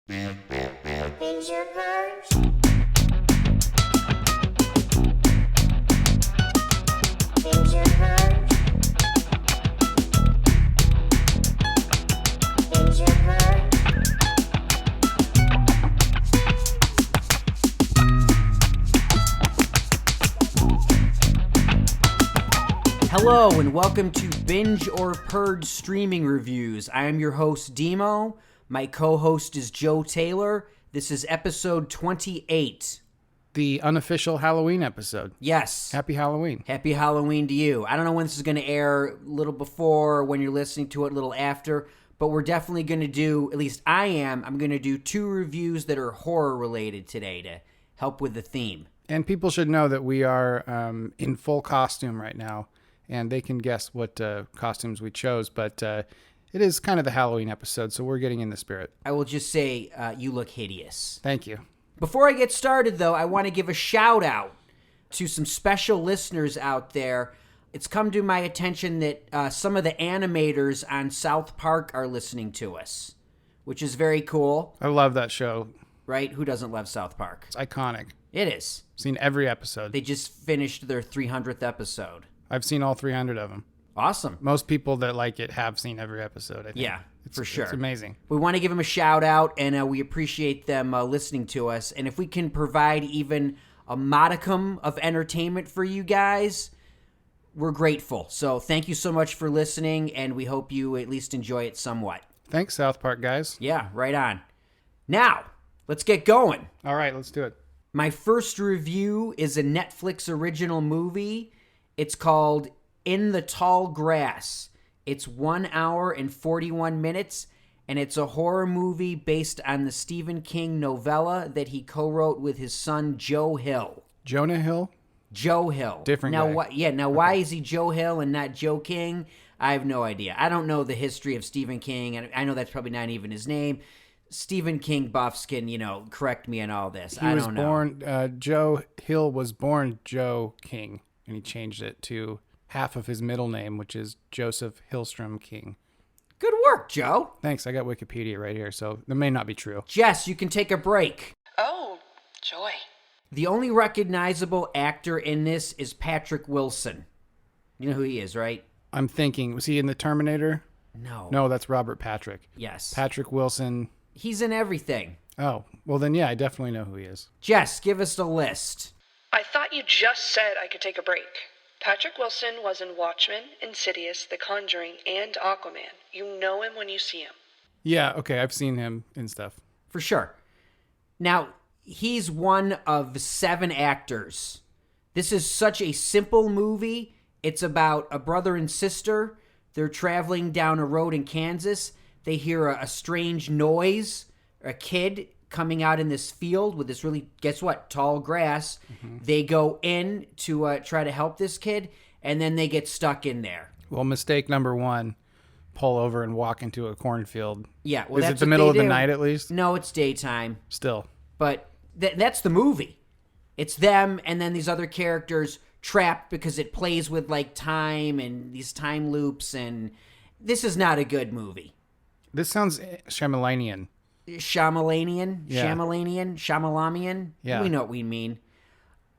Binge or Purge? Binge or Purge? Binge or Purge? Hello and welcome to Binge or Purge streaming reviews. I am your host Dimo. My co-host is Joe Taylor. This is episode 28. The unofficial Halloween episode. Yes. Happy Halloween. Happy Halloween to you. I don't know when this is going to air, a little before, when you're listening to it, a little after, but we're definitely going to do, at least I'm going to do 2 reviews that are horror related today to help with the theme. And people should know that we are in full costume right now, and they can guess what costumes we chose, but it is kind of the Halloween episode, so we're getting in the spirit. I will just say you look hideous. Thank you. Before I get started, though, I want to give a shout out to some special listeners out there. It's come to my attention that some of the animators on South Park are listening to us, which is very cool. I love that show. Right? Who doesn't love South Park? It's iconic. It is. Seen every episode. They just finished their 300th episode. I've seen all 300 of them. Awesome. Most people that like it have seen every episode, I think. Yeah, for sure. It's amazing. We want to give them a shout out, and we appreciate them listening to us. And if we can provide even a modicum of entertainment for you guys, we're grateful. So thank you so much for listening, and we hope you at least enjoy it somewhat. Thanks, South Park guys. Yeah, right on. Now, let's get going. All right, let's do it. My first review is a Netflix original movie. It's called In the Tall Grass. It's 1 hour and 41 minutes, and it's a horror movie based on the Stephen King novella that he co-wrote with his son Joe Hill. Jonah Hill? Joe Hill. Different now, guy. Why is he Joe Hill and not Joe King? I have no idea. I don't know the history of Stephen King, and I know that's probably not even his name. Stephen King buffs can, correct me on all this. I don't know. Joe Hill was born Joe King, and he changed it to half of his middle name, which is Joseph Hillstrom King. Good work, Joe. Thanks. I got Wikipedia right here, so that may not be true. Jess, you can take a break. Oh, joy. The only recognizable actor in this is Patrick Wilson. You know who he is, right? I'm thinking, was he in The Terminator? No. No, that's Robert Patrick. Yes. Patrick Wilson. He's in everything. Oh, well then, yeah, I definitely know who he is. Jess, give us the list. I thought you just said I could take a break. Patrick Wilson was in Watchmen, Insidious, The Conjuring, and Aquaman. You know him when you see him. Yeah, okay, I've seen him in stuff. For sure. Now, he's one of 7 actors. This is such a simple movie. It's about a brother and sister. They're traveling down a road in Kansas. They hear a strange noise, a kid coming out in this field with this really, guess what, tall grass. Mm-hmm. They go in to try to help this kid, and then they get stuck in there. Well, mistake number 1, pull over and walk into a cornfield. Yeah. Well, is that's it the what middle they of the do. night at least? No, it's daytime. Still. But that's the movie. It's them and then these other characters trapped because it plays with like time and these time loops, and this is not a good movie. This sounds Shyamalanian. Shyamalanian? Yeah. Shyamalamian? Yeah. We know what we mean.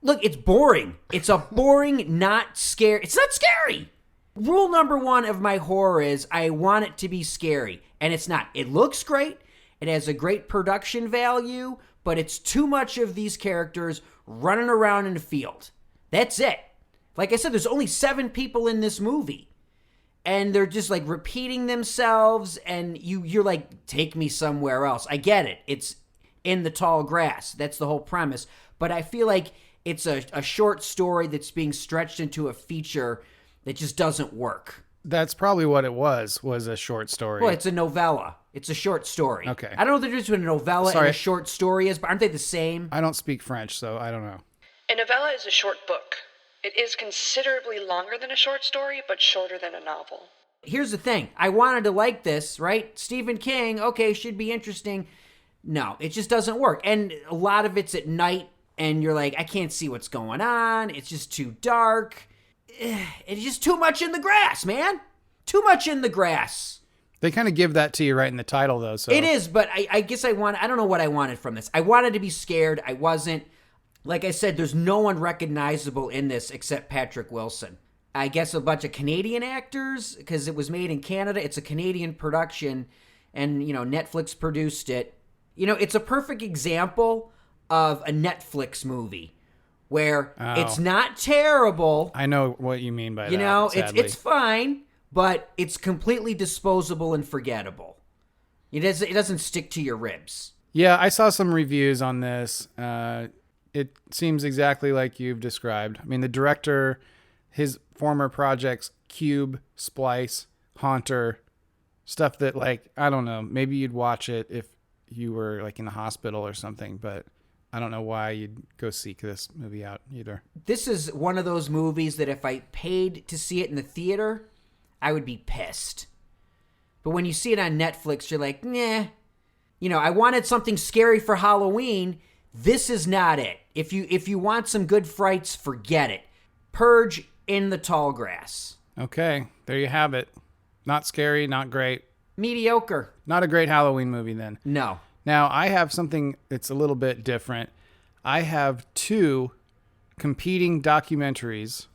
Look, it's boring. It's a boring, not scary. It's not scary. Rule number 1 of my horror is I want it to be scary, and it's not. It looks great. It has a great production value, but it's too much of these characters running around in the field. That's it. Like I said, there's only 7 people in this movie. And they're just like repeating themselves, and you're like, take me somewhere else. I get it. It's in the tall grass. That's the whole premise. But I feel like it's a short story that's being stretched into a feature that just doesn't work. That's probably what it was a short story. Well, it's a novella. It's a short story. Okay. I don't know what the difference between a novella and a short story is, but aren't they the same? I don't speak French, so I don't know. A novella is a short book. It is considerably longer than a short story, but shorter than a novel. Here's the thing. I wanted to like this, right? Stephen King, okay, should be interesting. No, it just doesn't work. And a lot of it's at night, and you're like, I can't see what's going on. It's just too dark. It's just too much in the grass, man. Too much in the grass. They kind of give that to you right in the title, though. So It is, but I guess I don't know what I wanted from this. I wanted to be scared. I wasn't. Like I said, there's no one recognizable in this except Patrick Wilson. I guess a bunch of Canadian actors, because it was made in Canada. It's a Canadian production, and, Netflix produced it. It's a perfect example of a Netflix movie where it's not terrible. I know what you mean by that. It's Sadly. fine, but it's completely disposable and forgettable. It doesn't stick to your ribs. Yeah, I saw some reviews on this. It seems exactly like you've described. I mean, the director, his former projects, Cube, Splice, Haunter, stuff that, like, I don't know, maybe you'd watch it if you were, like, in the hospital or something, but I don't know why you'd go seek this movie out either. This is one of those movies that if I paid to see it in the theater, I would be pissed. But when you see it on Netflix, you're like, nah. I wanted something scary for Halloween. This is not it. If you want some good frights, forget it. Purge in the tall grass. Okay, there you have it. Not scary, not great. Mediocre. Not a great Halloween movie then. No. Now, I have something that's a little bit different. I have two competing documentaries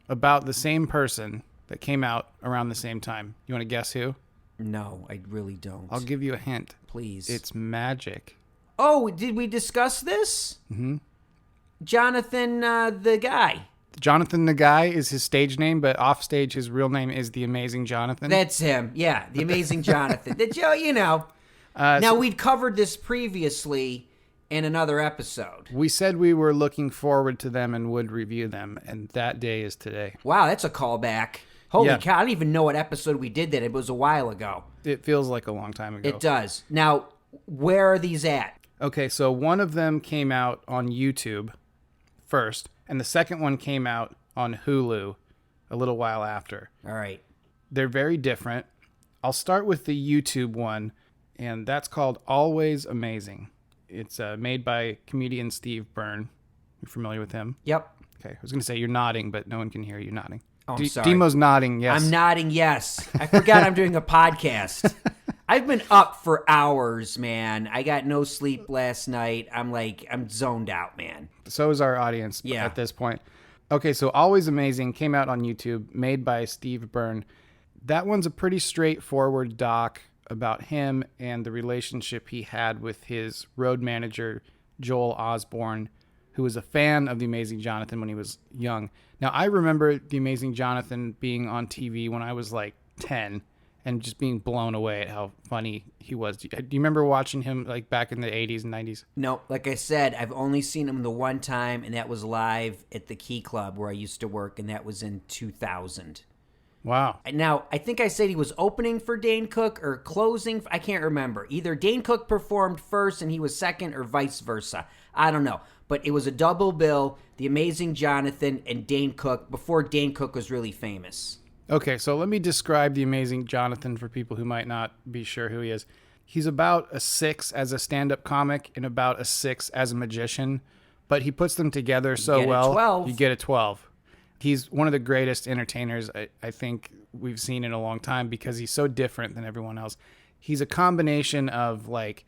about the same person that came out around the same time. You want to guess who? No, I really don't. I'll give you a hint. Please. It's magic. Oh, did we discuss this? Mm-hmm. Johnathan, the guy. Johnathan the guy is his stage name, but off stage his real name is the Amazing Johnathan. That's him. Yeah, the Amazing Johnathan. The Joe, Now, we'd covered this previously in another episode. We said we were looking forward to them and would review them, and that day is today. Wow, that's a callback. Holy Yeah. cow, I don't even know what episode we did that. It was a while ago. It feels like a long time ago. It does. Now, where are these at? Okay, so one of them came out on YouTube first, and the second one came out on Hulu a little while after. All right. They're very different. I'll start with the YouTube one, and that's called Always Amazing. It's made by comedian Steve Byrne. You familiar with him? Yep. Okay, I was going to say you're nodding, but no one can hear you nodding. Oh, I'm sorry. Dimo's nodding, yes. I'm nodding yes. I forgot I'm doing a podcast. I've been up for hours, man. I got no sleep last night. I'm zoned out, man. So is our audience Yeah. at this point. Okay, so Always Amazing came out on YouTube, made by Steve Byrne. That one's a pretty straightforward doc about him and the relationship he had with his road manager, Joel Osborne, who was a fan of The Amazing Johnathan when he was young. Now, I remember The Amazing Johnathan being on TV when I was like 10 and just being blown away at how funny he was. Do you remember watching him like back in the 80s and 90s? No, like I said, I've only seen him the one time, and that was live at the Key Club where I used to work, and that was in 2000. Wow. Now, I think I said he was opening for Dane Cook or closing. I can't remember. Either Dane Cook performed first and he was second, or vice versa. I don't know. But it was a double bill, The Amazing Johnathan and Dane Cook, before Dane Cook was really famous. Okay, so let me describe The Amazing Johnathan for people who might not be sure who he is. He's about a 6 as a stand-up comic and about a 6 as a magician, but he puts them together so get a well, 12. you get a 12. He's one of the greatest entertainers I think we've seen in a long time because he's so different than everyone else. He's a combination of like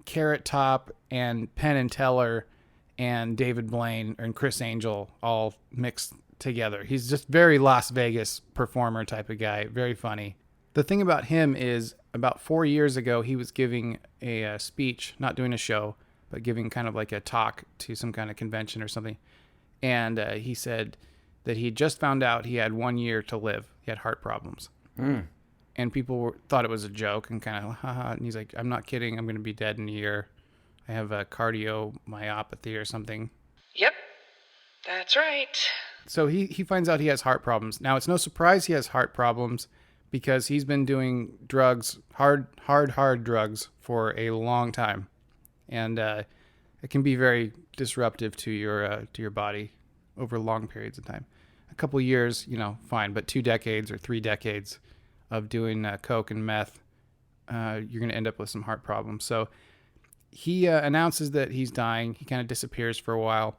Carrot Top and Penn and Teller and David Blaine and Chris Angel all mixed together. He's just very Las Vegas performer type of guy, very funny. The thing about him is about 4 years ago, he was giving a speech, not doing a show, but giving kind of like a talk to some kind of convention or something. And he said that he just found out he had 1 year to live. He had heart problems. And people thought it was a joke and kind of, haha. And he's like, I'm not kidding. I'm going to be dead in a year. I have a cardiomyopathy or something. Yep, that's right. So he finds out he has heart problems. Now, it's no surprise he has heart problems because he's been doing drugs, hard drugs for a long time. And it can be very disruptive to your body over long periods of time. A couple years, fine, but 2 decades or 3 decades of doing coke and meth, you're going to end up with some heart problems. So he announces that he's dying. He kind of disappears for a while.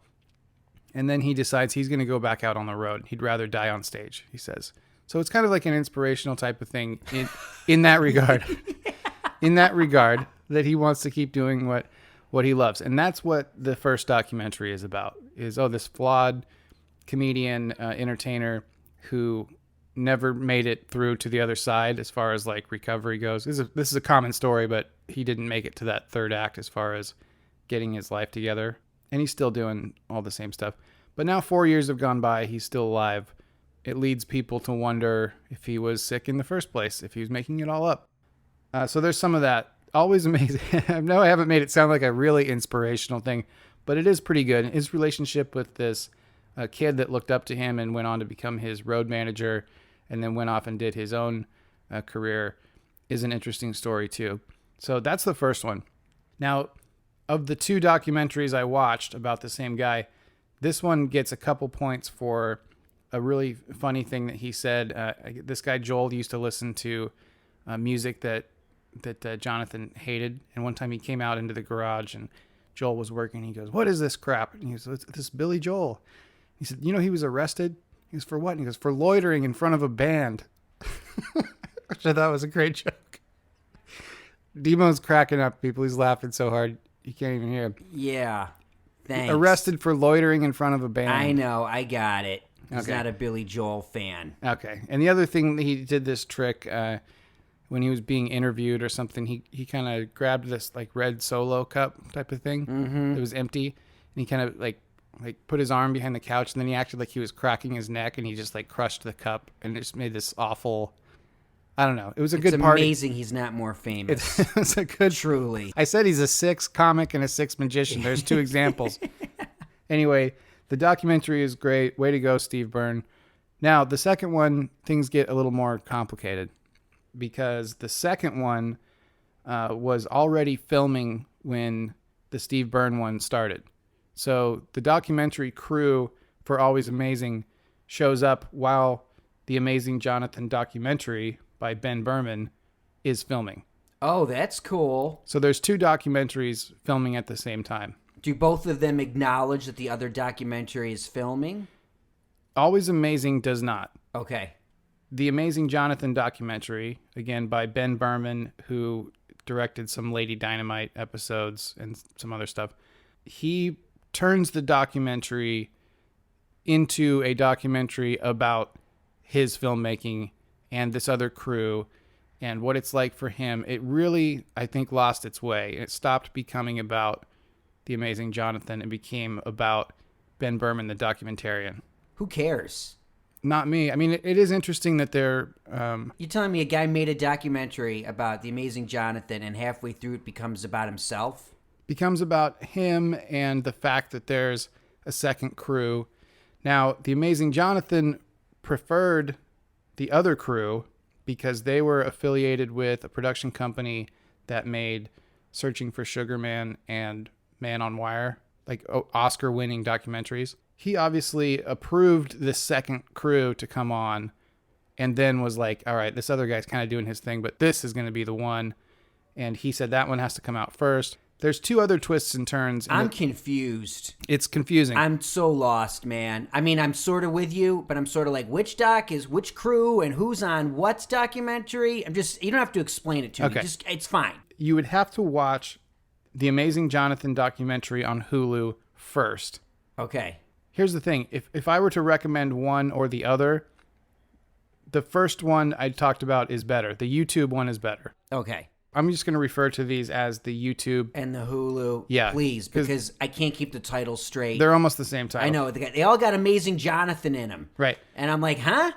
And then he decides he's going to go back out on the road. He'd rather die on stage, he says. So it's kind of like an inspirational type of thing in that regard. In that regard, that he wants to keep doing what he loves. And that's what the first documentary is about, is, this flawed comedian, entertainer who never made it through to the other side as far as like recovery goes. This is a common story, but he didn't make it to that third act as far as getting his life together. And he's still doing all the same stuff. But now 4 years have gone by. He's still alive. It leads people to wonder if he was sick in the first place, if he was making it all up. So there's some of that. Always amazing. I know I haven't made it sound like a really inspirational thing, but it is pretty good. His relationship with this kid that looked up to him and went on to become his road manager and then went off and did his own career is an interesting story too. So that's the first one. Now, of the 2 documentaries I watched about the same guy, this one gets a couple points for a really funny thing that he said. This guy Joel used to listen to music that Johnathan hated. And one time he came out into the garage and Joel was working. He goes, "What is this crap?" And he goes, "It's this Billy Joel." He said, "You know, he was arrested." He goes, "For what?" And he goes, "For loitering in front of a band." Which I thought was a great joke. Dimo's cracking up, people. He's laughing so hard you can't even hear him. Yeah. Thanks. Arrested for loitering in front of a band. I know. I got it. He's Okay. not a Billy Joel fan. Okay. And the other thing, he did this trick when he was being interviewed or something. He kind of grabbed this like red Solo cup type of thing. Mm-hmm. It was empty. And he kind of like put his arm behind the couch, and then he acted like he was cracking his neck, and he just like crushed the cup and just made this awful, I don't know. It was a good party. It's amazing he's not more famous. It's a good. Truly. I said he's a 6 comic and a 6 magician. There's 2 examples. Anyway, the documentary is great. Way to go, Steve Byrne. Now, the second one, things get a little more complicated because the second one was already filming when the Steve Byrne one started. So the documentary crew for Always Amazing shows up while the Amazing Johnathan documentary by Ben Berman is filming. Oh, that's cool. So there's 2 documentaries filming at the same time. Do both of them acknowledge that the other documentary is filming? Always Amazing does not. Okay. The Amazing Johnathan documentary, again by Ben Berman, who directed some Lady Dynamite episodes and some other stuff, he turns the documentary into a documentary about his filmmaking and this other crew and what it's like for him. It really, I think, lost its way. It stopped becoming about the Amazing Johnathan and became about Ben Berman, the documentarian. Who cares? Not me. I mean, it is interesting that they're... You're telling me a guy made a documentary about the Amazing Johnathan and halfway through it becomes about himself? becomes about him and the fact that there's a second crew. Now, the Amazing Johnathan preferred the other crew because they were affiliated with a production company that made Searching for Sugar Man and Man on Wire, like Oscar-winning documentaries. He obviously approved this second crew to come on and then was like, all right, this other guy's kind of doing his thing, but this is going to be the one. And he said that one has to come out first. There's two other twists and turns. I'm confused. It's confusing. I'm so lost, man. I mean, I'm sort of with you, but I'm sort of like, which doc is which crew and who's on what's documentary? You don't have to explain it to me. Just, it's fine. You would have to watch the Amazing Johnathan documentary on Hulu first. Okay. Here's the thing. If I were to recommend one or the other, the first one I talked about is better. The YouTube one is better. Okay. I'm just going to refer to these as the YouTube. And the Hulu. Yeah. Please, because I can't keep the titles straight. They're almost the same title. I know. They all got Amazing Johnathan in them. Right. And I'm like, huh?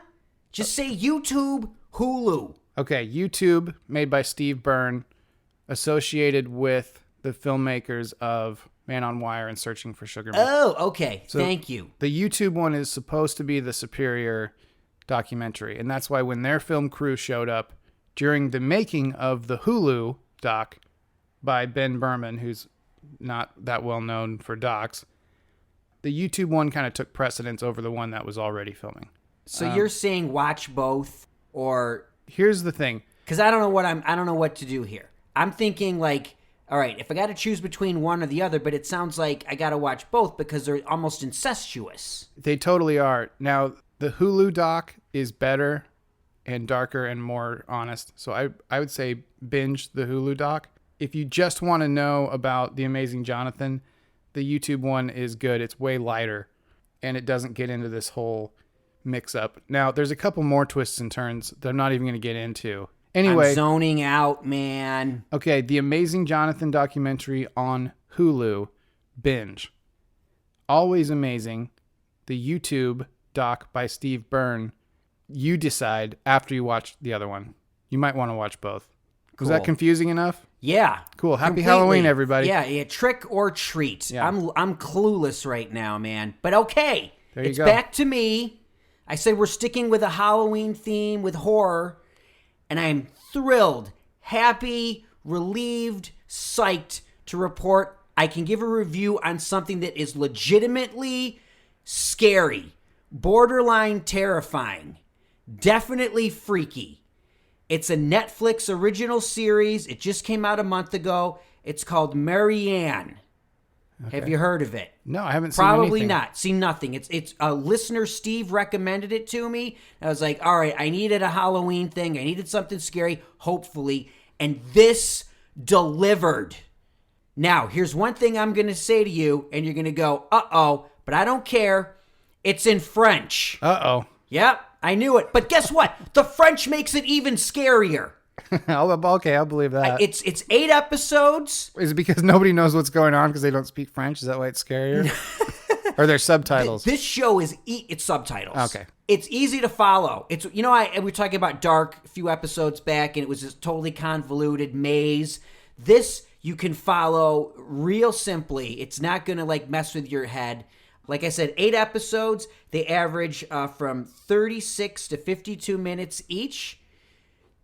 Just say YouTube, Hulu. Okay. YouTube, made by Steve Byrne, associated with the filmmakers of Man on Wire and Searching for Sugar Man. Oh, okay. Thank you. The YouTube one is supposed to be the superior documentary. And that's why when their film crew showed up during the making of the Hulu doc by Ben Berman, who's not that well known for docs, the YouTube one kind of took precedence over the one that was already filming. So you're saying watch both, or Here's the thing. because I don't know what to do here. I'm thinking like, all right, if I got to choose between one or the other, but it sounds like I got to watch both because they're almost incestuous. They totally are. Now, the Hulu doc is better and darker and more honest. So I would say binge the Hulu doc. If you just want to know about The Amazing Johnathan, the YouTube one is good. It's way lighter, and it doesn't get into this whole mix-up. Now, there's a couple more twists and turns that I'm not even going to get into. Anyway, I'm zoning out, man. okay, The Amazing Johnathan documentary on Hulu, binge. Always amazing. The YouTube doc by Steve Byrne. You decide after you watch the other one. You might want to watch both. Was that Cool. confusing enough? Yeah. Cool. Happy Completely. Halloween, everybody. Yeah, trick or treat. Yeah. I'm clueless right now, man. But okay. There you It's go. back to me. I said we're sticking with a Halloween theme with horror, and I'm thrilled, happy, relieved, psyched to report I can give a review on something that is legitimately scary, borderline terrifying, definitely freaky. It's a Netflix original series. It just came out a month ago. It's called Marianne. Have you heard of it? No, I haven't seen Probably anything. not. Seen nothing. It's a listener, Steve, recommended it to me. I was like, all right, I needed a Halloween thing. I needed something scary, hopefully. And this delivered. Now, here's one thing I'm going to say to you, and you're going to go, uh-oh, but I don't care. It's in French. Uh-oh. Yep, I knew it. But guess what? The French makes it even scarier. Okay, I'll believe that. It's 8 episodes. Is it because nobody knows what's going on because they don't speak French? Is that why it's scarier? Or there's subtitles? This show is it's subtitles. Okay. It's easy to follow. It's we were talking about Dark a few episodes back, and it was this totally convoluted maze. This you can follow real simply. It's not going to like mess with your head. Like I said, 8 episodes. They average from 36 to 52 minutes each.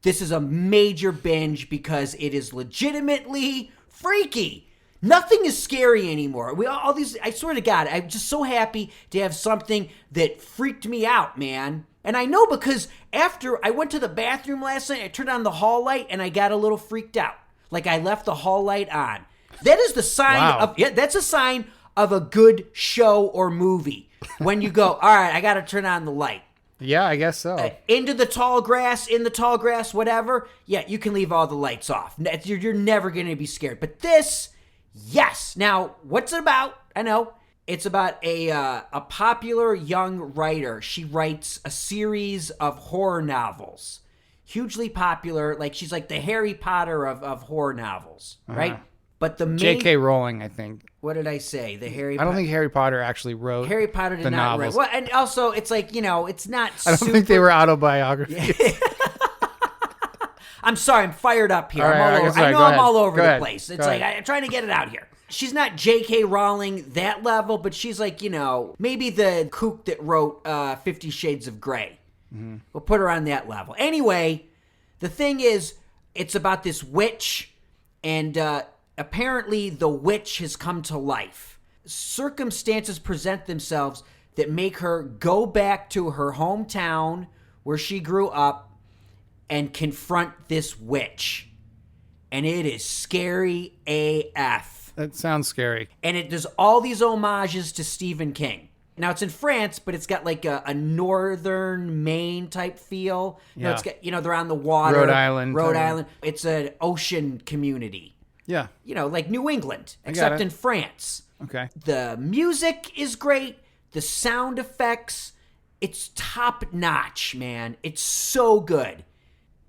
This is a major binge because it is legitimately freaky. Nothing is scary anymore. I swear to God, I'm just so happy to have something that freaked me out, man. And I know because after I went to the bathroom last night, I turned on the hall light and I got a little freaked out. Like I left the hall light on. That is the sign Wow. that's a sign of a good show or movie. When you go, all right, I got to turn on the light. Yeah, I guess so. Into the tall grass, in the tall grass, whatever. Yeah, you can leave all the lights off. You're never going to be scared. But this, yes. Now, what's it about? I know. It's about a popular young writer. She writes a series of horror novels. Hugely popular. Like, she's like the Harry Potter of horror novels, right? But the main... J.K. Rowling, I think. What did I say? The Harry I don't think Harry Potter actually wrote Harry Potter did the not novels. write. Well, and also, it's like, it's not I don't think they were autobiographies. I'm sorry, I'm fired up here. All right, I'm all all right, over. sorry, I know go I'm ahead. all over Go the ahead. place. It's Go like ahead. I'm trying to get it out here. She's not J.K. Rowling that level, but she's like, maybe the kook that wrote 50 Shades of Grey. Mm-hmm. We'll put her on that level. Anyway, the thing is, it's about this witch, and apparently the witch has come to life. Circumstances present themselves that make her go back to her hometown where she grew up and confront this witch. And it is scary AF. That sounds scary. And it does all these homages to Stephen King. Now, it's in France, but it's got like a northern Maine type feel. Yeah. It's got, they're on the water. Rhode Island. Rhode Island. It's an ocean community. Yeah. Like New England, I got except it. in France. Okay. The music is great. The sound effects, it's top notch, man. It's so good.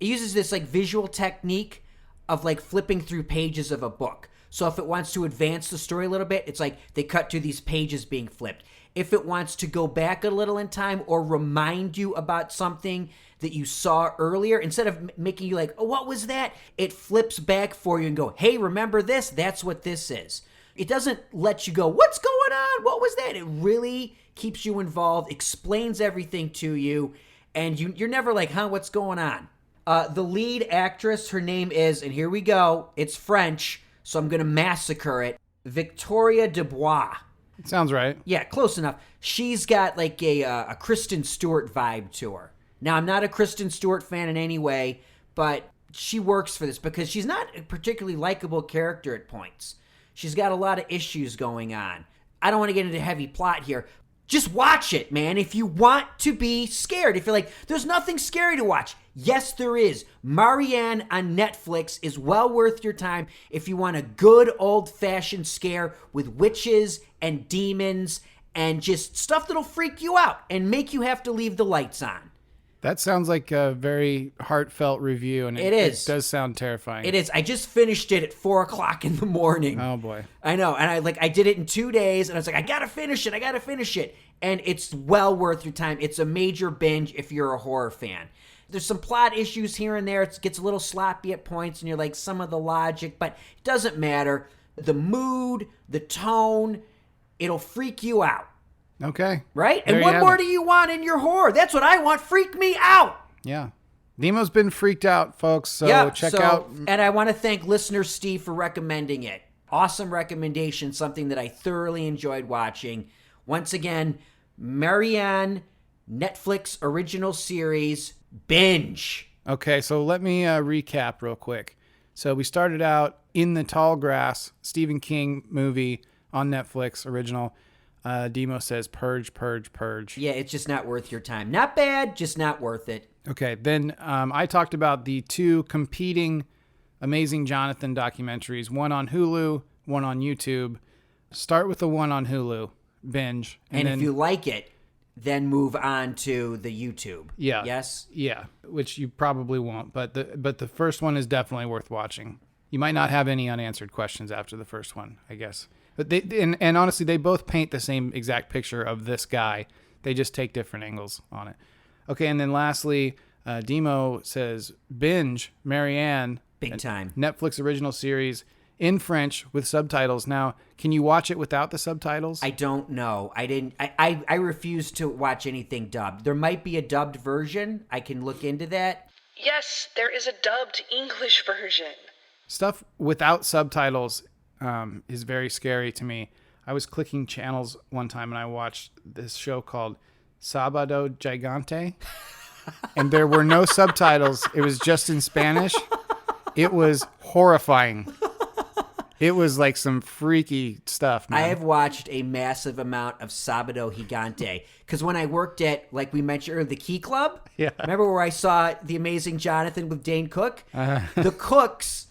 It uses this like visual technique of like flipping through pages of a book. So if it wants to advance the story a little bit, it's like they cut to these pages being flipped. If it wants to go back a little in time or remind you about something that you saw earlier, instead of making you like, oh, what was that? It flips back for you and go, hey, remember this? That's what this is. It doesn't let you go, what's going on? What was that? It really keeps you involved, explains everything to you, and you're never like, huh, what's going on? The lead actress, her name is, and here we go, it's French, so I'm going to massacre it, Victoria Dubois. It sounds right. Yeah, close enough. She's got like a Kristen Stewart vibe to her. Now, I'm not a Kristen Stewart fan in any way, but she works for this because she's not a particularly likable character at points. She's got a lot of issues going on. I don't want to get into heavy plot here. Just watch it, man. If you want to be scared, if you're like, there's nothing scary to watch. Yes, there is. Marianne on Netflix is well worth your time if you want a good old-fashioned scare with witches and demons and just stuff that'll freak you out and make you have to leave the lights on. That sounds like a very heartfelt review, and It is. It does sound terrifying. It is. I just finished it at 4 o'clock in the morning. Oh boy. I know. And I did it in 2 days, and I was like, I gotta finish it. And it's well worth your time. It's a major binge if you're a horror fan. There's some plot issues here and there. It gets a little sloppy at points, and you're like, some of the logic, but it doesn't matter. The mood, the tone, it'll freak you out. Okay. Right? There And you what have more it. do you want in your horror? That's what I want. Freak me out. Yeah. Dimo's been freaked out, folks, so Yeah, check out. And I want to thank listener Steve for recommending it. Awesome recommendation, something that I thoroughly enjoyed watching. Once again, Marianne, Netflix original series, Binge. Okay, so let me recap real quick. So we started out In the Tall Grass, Stephen King movie on Netflix, original. Dimo says Purge, Purge, Purge. Yeah, it's just not worth your time. Not bad, just not worth it. Okay, then I talked about the two competing Amazing Johnathan documentaries, one on Hulu, one on YouTube. Start with the one on Hulu, Binge. And then, if you like it, then move on to the YouTube. Yeah. Yes? Yeah, which you probably won't, but the first one is definitely worth watching. You might not have any unanswered questions after the first one, I guess. But they and honestly, they both paint the same exact picture of this guy. They just take different angles on it. Okay, and then lastly, Dimo says Binge, Marianne. Big time. Netflix original series in French with subtitles. Now, can you watch it without the subtitles? I don't know. I refuse to watch anything dubbed. There might be a dubbed version. I can look into that. Yes, there is a dubbed English version. Stuff without subtitles is very scary to me. I was clicking channels one time and I watched this show called Sábado Gigante, and there were no subtitles. It was just in Spanish. It was horrifying. It was like some freaky stuff, man. I have watched a massive amount of Sábado Gigante because when I worked at, like we mentioned earlier, the Key Club, Yeah. remember where I saw The Amazing Johnathan with Dane Cook? The cooks,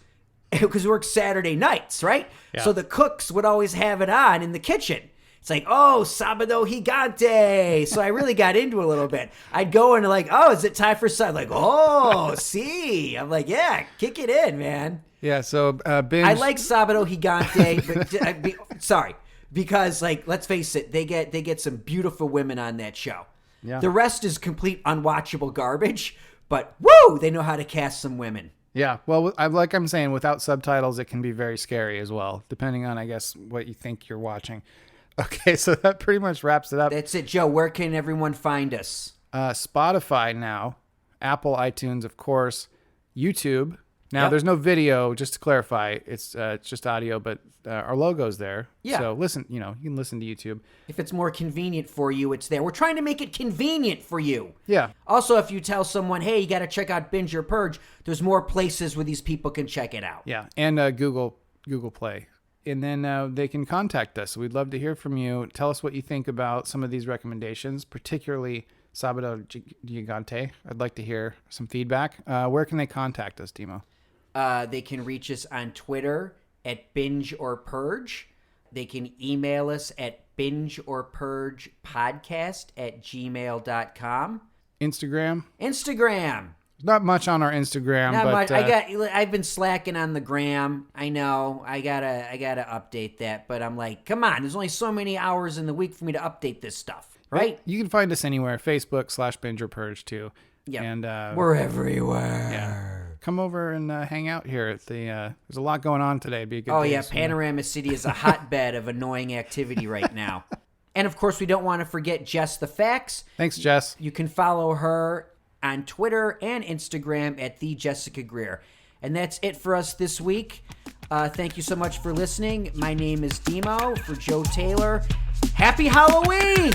because we worked Saturday nights, right? Yeah. So the cooks would always have it on in the kitchen. It's like, oh, Sábado Gigante. So I really got into it a little bit. I'd go and like, oh, is it time for Sábado? Like, oh, see. I'm like, yeah, kick it in, man. Yeah, so Binge. I like Sábado Gigante, but sorry, because like let's face it, they get some beautiful women on that show. Yeah. The rest is complete unwatchable garbage, but woo, they know how to cast some women. Yeah, well, like I'm saying, without subtitles, it can be very scary as well, depending on, I guess, what you think you're watching. Okay, so that pretty much wraps it up. That's it, Joe. Where can everyone find us? Spotify now, Apple, iTunes, of course, YouTube. Now, Yep. there's no video, just to clarify. It's just audio, but our logo's there. Yeah. So listen, you can listen to YouTube. If it's more convenient for you, it's there. We're trying to make it convenient for you. Yeah. Also, if you tell someone, hey, you got to check out Binge or Purge, there's more places where these people can check it out. Yeah, and Google Play. And then they can contact us. We'd love to hear from you. Tell us what you think about some of these recommendations, particularly Sábado Gigante. I'd like to hear some feedback. Where can they contact us, Dimo? They can reach us on Twitter at Binge or Purge. They can email us at bingeorpurgepodcast@gmail.com. Instagram? Instagram. Not much on our Instagram, Not but much. I've been slacking on the gram. I know. I gotta update that. But I'm like, come on. There's only so many hours in the week for me to update this stuff, right? you can find us anywhere. Facebook/Binge or Purge too. Yeah. And we're everywhere. yeah. Come over and hang out here at the. There's a lot going on today. It'd be a good. Oh day yeah, to see Panorama City is a hotbed of annoying activity right now. And of course, we don't want to forget Jess the Facts. Thanks, Jess. You can follow her on Twitter and Instagram at the Jessica Greer. And that's it for us this week. Thank you so much for listening. My name is Dimo. For Joe Taylor, happy Halloween!